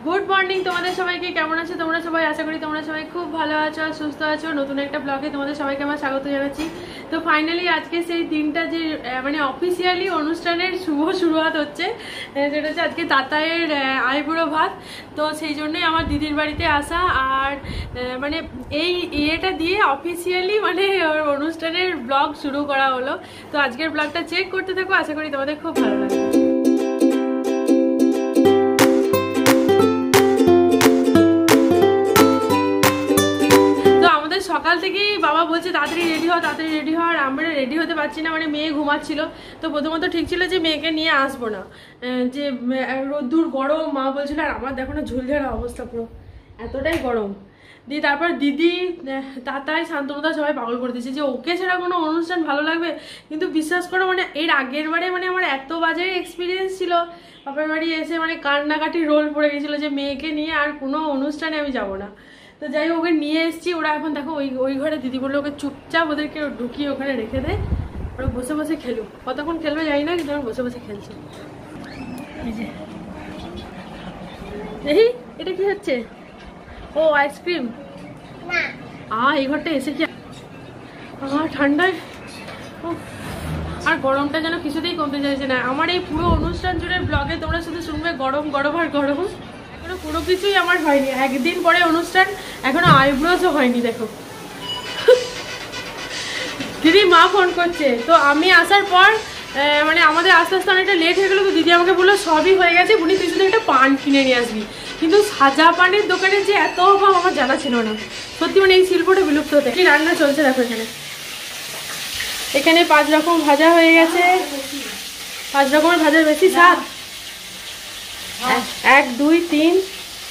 Good morning তোমাদের সবাইকে। কেমন আছো তোমরা সবাই? আশা করি তোমরা সবাই খুব ভালো আছো, সুস্থ আছো। নতুন একটা ব্লগে তোমাদের সবাইকে আমার স্বাগত জানাচ্ছি। তো ফাইনালি আজকে সেই দিনটা যে মানে অফিসিয়ালি অনুষ্ঠানের শুভ শুরুয়াত হচ্ছে, যেটা হচ্ছে আজকে তাতায়ের আইবুড়ো ভাত। তো সেই জন্যই আমার দিদির বাড়িতে আসা, আর মানে এই ইয়েটা দিয়ে অফিসিয়ালি মানে অনুষ্ঠানের ব্লগ শুরু করা হলো। তো আজকের ব্লগটা চেক করতে থাকো, আশা করি তোমাদের খুব ভালো লাগবে। সকাল থেকেই বাবা বলছে তাড়াতাড়ি রেডি হও, আর আমরা রেডি হতে পারছি না, মানে মেয়ে ঘুমাচ্ছিল। তো প্রথমত ঠিক ছিল যে মেয়েকে নিয়ে আসবো না, যে রোদ্দুর গরম, মা বলছিল। আর আমার দেখো না ঝুলঝাড়া অবস্থা, পুরো এতটাই গরম। দিয়ে তারপর দিদি, তাতাই, শান্তনুদা সবাই পাগল করে দিয়েছে যে ওকে ছাড়া কোনো অনুষ্ঠান ভালো লাগবে। কিন্তু বিশ্বাস করো, মানে এর আগের বারে মানে আমার এত বাজে এক্সপিরিয়েন্স ছিল বাপের বাড়ি এসে, মানে কান্নাকাটি রোল পড়ে গেছিলো যে মেয়েকে নিয়ে আর কোনো অনুষ্ঠানে আমি যাবো না। তো যাই হোক, ওকে নিয়ে এসেছি। ওরা এখন দেখো ওই ঘরে, দিদি বললো ওকে চুপচাপ ওদেরকে ঢুকিয়ে ওখানে রেখে দেয়, ওরা বসে বসে খেলুক। কতক্ষণ খেলবে জানি না, কিন্তু আমার বসে বসে খেলছে। এই যে দেখি এটা কি হচ্ছে? ও আইসক্রিম। এই ঘরটা এসে কি ঠান্ডায়, আর গরমটা যেন কিছুতেই কমতে চাইছে না। আমার এই পুরো অনুষ্ঠান জুড়ে ব্লগে তোমরা শুধু শুনবে গরম গরম আর গরম। এখনো কোনো কিছুই আমার হয়নি, একদিন পরে অনুষ্ঠান, এখনো আইব্রোজও হয়নি। দেখো দিদি, মা ফোন করছে। তো আমি আসার পর মানে আমাদের আস্তে আস্তে অনেকটা লেট হয়ে গেলো। তো দিদি আমাকে বললো সবই হয়ে গেছে, উনি তুই শুধু একটা পান কিনে নিয়ে আসবি। কিন্তু সাজা পানের দোকানে যে এত অভাব আমার জানা ছিল না সত্যি, মানে এই শিল্পটা বিলুপ্ত হতে। কি রান্না চলছে দেখো এখানে 5 রকম ভাজা হয়ে গেছে। 5 রকমের ভাজার বেশি, 7, 1 2 3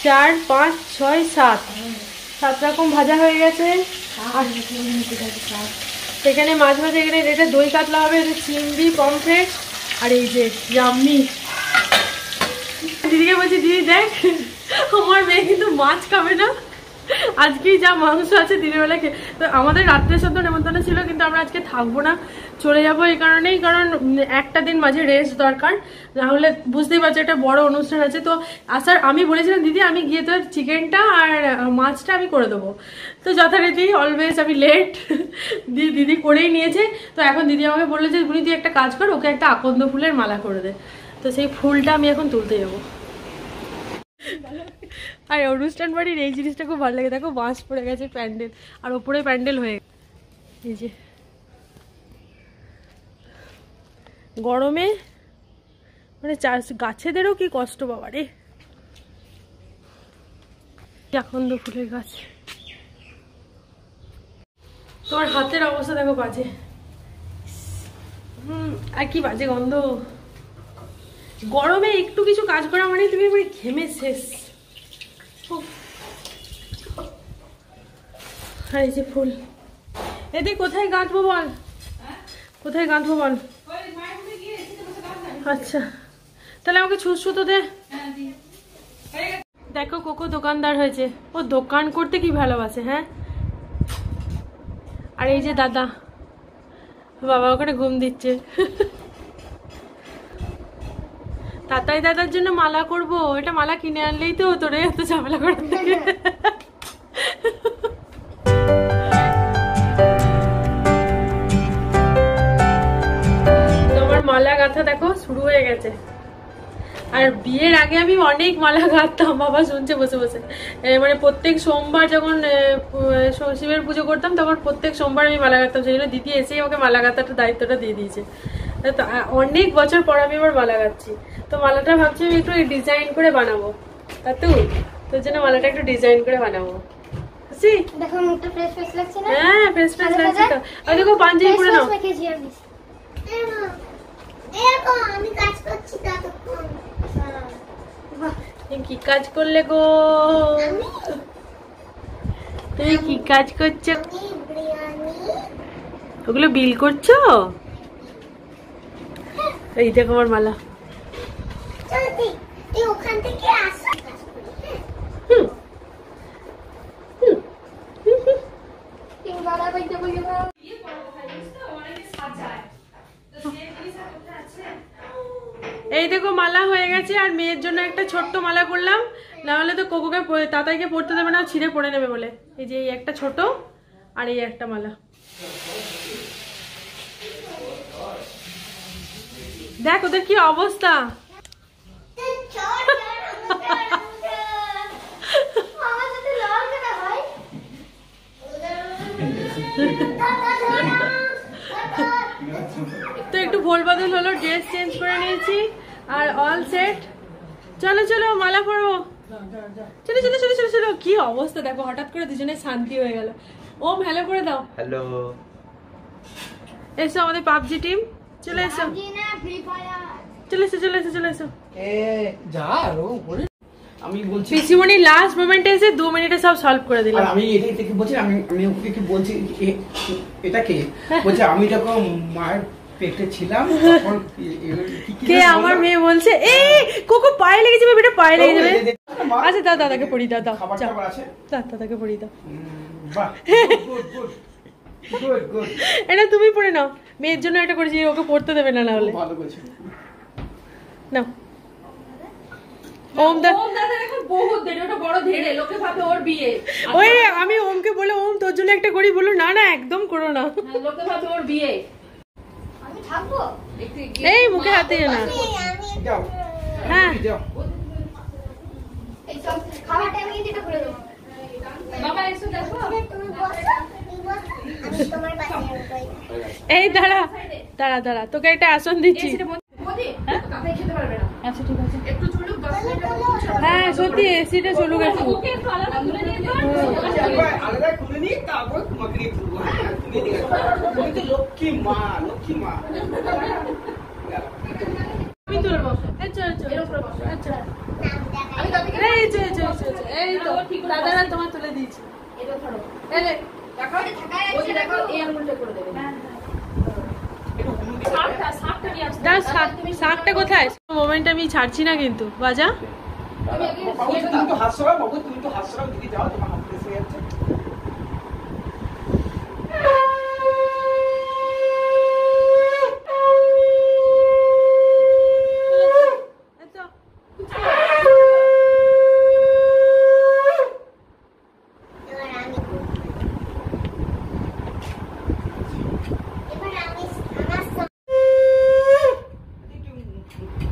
4 5 6 7 রকম ভাজা হয়ে গেছে। এখানে মাছ ভাজা, এখানে এটা দই কাতলা হবে, এটা চিংড়ি, পমফ্রেট, আর এই যে ইয়াম্মি। দিদিকে বলছি, দিদি দেখ আমার মেয়ে কিন্তু মাছ খাবে না, আজকেই যা মাংস আছে দিনের বেলা খেয়ে। তো আমাদের রাত্রে সদ্য নেমন্তন্ন ছিল, কিন্তু আমরা আজকে থাকবো না, চলে যাবো এই কারণেই, কারণ একটা দিন মাঝে রেস্ট দরকার, নাহলে বুঝতেই পারছো একটা বড় অনুষ্ঠান আছে। তো আসার আমি বলেছিলাম দিদি আমি গিয়ে তো চিকেনটা আর মাছটা আমি করে দেবো। তো যথারীতি অলওয়েজ আমি লেট, দিদি করেই নিয়েছে। তো এখন দিদি আমাকে বললো যে উনি তুই একটা কাজ কর, ওকে একটা আকন্দ ফুলের মালা করে দে। তো সেই ফুলটা আমি এখন তুলতে যাবো। আর অনুষ্ঠান বাড়ির এই জিনিসটা খুব ভালো লাগে, দেখো বাঁশ পড়ে গেছে প্যান্ডেল, আর ওপরে প্যান্ডেল হয়ে এই যে গরমে মানে গাছেদেরও কি কষ্ট বাবা রে। আকন্দ ফুলের গাছ। তোমার হাতের অবস্থা দেখো বাজে, আর কি বাজে গন্ধ। গরমে একটু কিছু কাজ করা মানে তুমি মানে ঘেমে শেষ। আর এই যে ফুল, এদিকে কোথায় গাঁথবো বল, কোথায় গাঁথবো বল? আচ্ছা তাহলে আমাকে ছুঁচো দে। দেখো কোকো দোকানদার হয়েছে, ও দোকান করতে কি ভালোবাসে। হ্যাঁ, আর এই যে দাদা, বাবা ওখানে ঘুম দিচ্ছে। তাতাই দাদার জন্য মালা করব, এটা মালা কিনে আনলেই তো তোরে এত ঝামেলা করার থেকে। তোমার মালা গাঁথা দেখো শুরু হয়ে গেছে। আর বিয়ের আগে আমি অনেক মালা গাঁথতাম, বাবা শুনছে বসে বসে। মানে প্রত্যেক সোমবার যখন শিবের পুজো করতাম, তখন প্রত্যেক সোমবার আমি মালা গাঁথতাম। সেই জন্য দিদি এসেই আমাকে মালা গাঁথাটা দায়িত্বটা দিয়ে দিয়েছে। তো অনেক বছর পর আমি আবার মালা গাচ্ছি। তো মালাটা ভাবছি আমি একটু ডিজাইন করে বানাবো, তোর জন্য মালাটা একটু ডিজাইন করে বানাবো। দেখো মুখটা ফ্রেশ ফ্রেশ লাগছে না? হ্যাঁ ফ্রেশ ফ্রেশ লাগছে তো। আর দেখো পাঞ্জাবি পরে নাও। আমি কাজ করছি ততক্ষণ। কি কাজ করলে গো? তুমি কি কাজ করছো? ওগুলো বিল করছো? এই দেখো আমার মালা। ওখান থেকে আসো। এই দেখো মালা হয়ে গেছে, আর মেয়ের জন্য একটা ছোট্ট মালা করলাম, না হলে তো কোকোকে তাতাইকে পড়তে দেবে না, ছিঁড়ে পড়ে নেবে বলে। এই যে এই একটা ছোট আর এই একটা মালা। দেখ ওদের কি অবস্থা। তো একটু ভোল বদল হলো, ড্রেস চেঞ্জ করে নিয়েছি আর অল সেট। চলো চলো মালা পরবো, চলো চলো চলো চলো চলো। কি অবস্থা দেখো, হঠাৎ করে দুজনে শান্তি হয়ে গেল। ওম হ্যালো করে দাও। হ্যালো, এসো আমাদের পাবজি টিম, চলে এসো চলে এসো চলে এসো চলে এসো। আমি বলছি পিসিমণি লাস্ট মোমেন্টে এসে 2 মিনিটে সব সলভ করে দিলাম। আমি এটাই থেকে বলছি, আমি ওকে কি বলছি, এটা কে বলছে, আমি যখন মায়ের পেটে ছিলাম তখন কে আমার মেয়ে বলছে, এই কোকো পায়ে লেগে যাবে, বেটা পায়ে লেগে যাবে। আচ্ছা দাও, দাদাকে পড়ি দাও, দাও খাবার টাবার আছে, দাদাকে পড়ি দাও। বাহ গুড গুড গুড গুড। এটা তুমি পড়ে নাও, মেয়ের জন্য এটা করেছি, ওকে পড়তে দেবে না, না হলে। ভালো করেছো নাও। ওম দাদা এখন বহুত দেরি, ওটা বড় ধেড়ে, লোকে ভাবে ওর বিয়ে। ওই রে, আমি ওমকে বলে ওম তোর জন্য একটা করি, বলো না না একদম করো না, লোকে ভাবে ওর বিয়ে। আমি থাকবো। এই মুখে হাত দিয়ে না। যাও হ্যাঁ যাও। এই সব খাওয়ার টাইমে যেটা করে দেবো। বাবা এসো দেখো। তুমি বসো, আমি তোমার পাশে বসবো। এই দাঁড়া দাঁড়া দাঁড়া, তোকে একটা আসন দিচ্ছি। মোদি কাকা খেতে পারবে না। আচ্ছা ঠিক আছে, একটু চলুক 10 মিনিট। হ্যাঁ সত্যি এসিটা চলুক একটু। ওকে একটু আলাদা তুলে নিয়ে যাও। আলাদা খুলে নিয়ে তারপর তোমাকে নিয়ে ঘুরবো। তুমি দিকে তুমি তো লক্ষ্মী মা, লক্ষ্মী মা। আমি তুলবো, এই চল চল, আচ্ছা আমি দাদিকে এই চল চল চল, এই তো দাদারা তোমার তুলে দিয়েছি। এটা ধরো। এই নে। দেখো ওই দেখো এই আঙ্গুলটা করে দেবে। সাপটা নিয়ে আসতে। দাও শাকটা কোথায়? মোমেন্ট আমি ছাড়ছি না কিন্তু, বাজা। বাবু তুমি তো হাসছো, বাবু তুমি তো হাসছো, দিকে যাও, তোমার হাত এসে যাচ্ছে।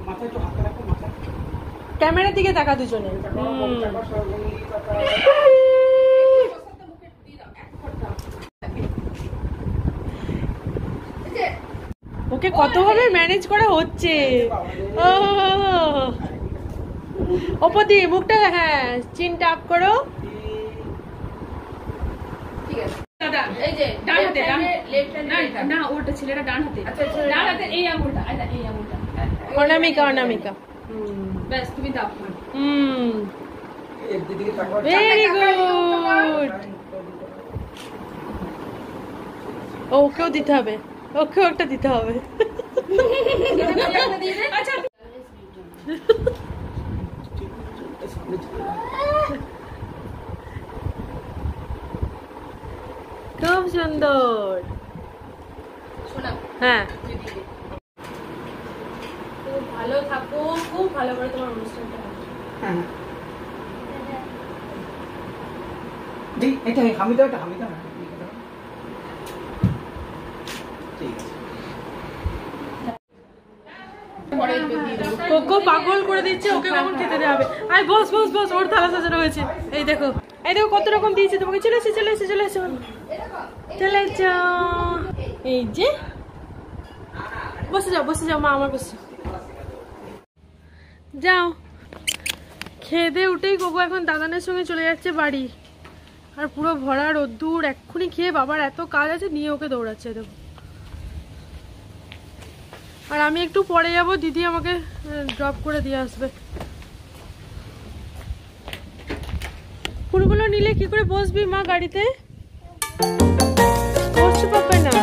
মাথায় একটু হাত রাখো, মাথায় ক্যামেরার দিকে তাকা দুজনে। ওকে কত ভাবে ম্যানেজ করা হচ্ছে। ও ওপর দিয়ে মুখটা, হ্যাঁ চিনটা আপ করো। ঠিক আছে দাদা, এই যে ডান হাতে লেফট হ্যান্ড না, ওটা ছেলেটা ডান হাতে। আচ্ছা ডান হাতে এই আঙ্গুলটা, এই আঙ্গুলটা অনামিকা অনামিকা। ব্যাস তুমি দাও। এর দিকে তাকাও। Very good. ওকেও দিতে হবে, ওকেও একটা দিতে হবে। আচ্ছা খুব সুন্দর। শোনা হ্যাঁ খুব ভালো থাকো, খুব ভালো করে তোমার অনুষ্ঠানটা হবে। হ্যাঁ দেখ, এটা হামি দাও, এটা হামি দাও। ঠিক আছে। পরে দিয়ে দেবো। কোকো পাগল করে দিচ্ছে, ওকে কখন খেতে দেওয়া হবে। আয় বস বস বস, ওর থালা সাজানো হয়েছে। এই দেখো কত রকম দিয়েছে তোমাকে। চলে এসে চলে এসে চলে এসে চলে যাও। এই যে বসে যাও মা, আমার বসে যাও। খেয়ে দিয়ে উঠেই কোকো এখন দাদানের সঙ্গে চলে যাচ্ছে বাড়ি। আর পুরো ভরা রোদ্দুর, এক্ষুনি খেয়ে বাবার এত কাজ আছে, নিয়ে ওকে দৌড়াচ্ছে দেখো। আর আমি একটু পরে যাব, দিদি আমাকে ড্রপ করে দিয়ে আসবে। ফুলগুলো নিলে কি করে বসবি মা গাড়িতে? বসতে পারবে না।